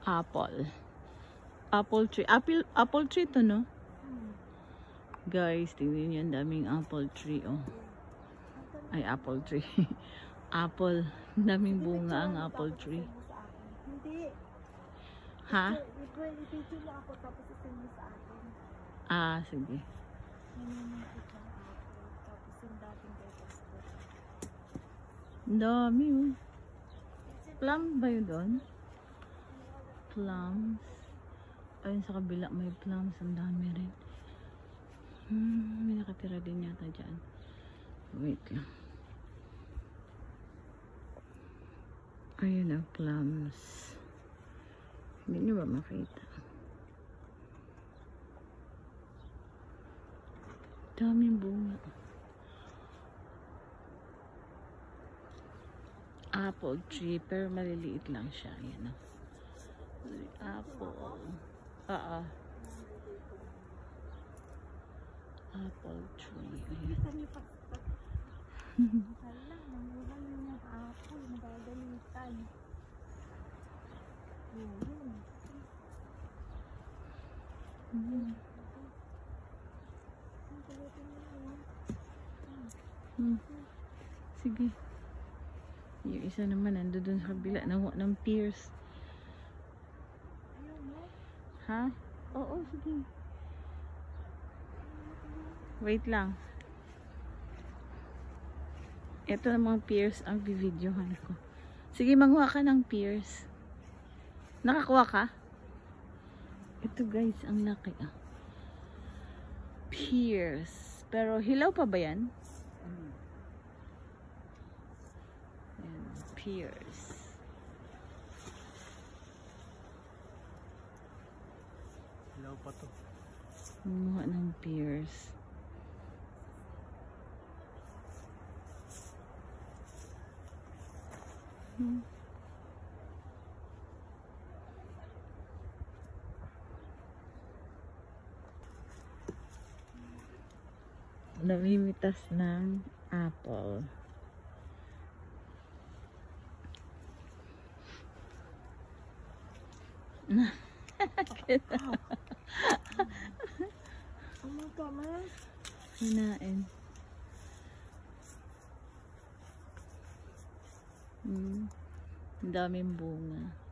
Apple. Apple tree. Apple tree to, no? Guys, tingnan niyo, ang daming apple tree, oh. Ay, apple tree. Apple. Daming bunga ang apple tree. Hindi. Ha? I-picture mo ako tapos isend mo sa akin. Ah, sige. Nanunukit ng apple. Tapos yung dating kay Pastor. Ang dami, oh. Plum ba yun doon? Plums. Ayun sa kabila may plums. Ang dami rin. May nakatira din yata dyan. Wait lang. Ayun ang plums. Hindi nyo ba makita? Daming bunga. Apple tree, pero maliliit lang siya. Ayan, oh. Apple. Apple tree. Kita niyo Pastor. Hala, nanguhan niyo ng apple. Magagalitan. Sige. Yung isa naman nando dun sa kabila ng pears. Ha? Oo, sige. Wait lang. Ito na mga pears ang videohan ko. Sige, manguha ka ng pears. Nakakuha ka? Ito guys, ang laki, ah. Pears. Pero hilaw pa ba yan? Ayan, pears. Hilaw pa to. Manguha ng pears. Namimitas ng apple. Hinain. Ang daming bunga.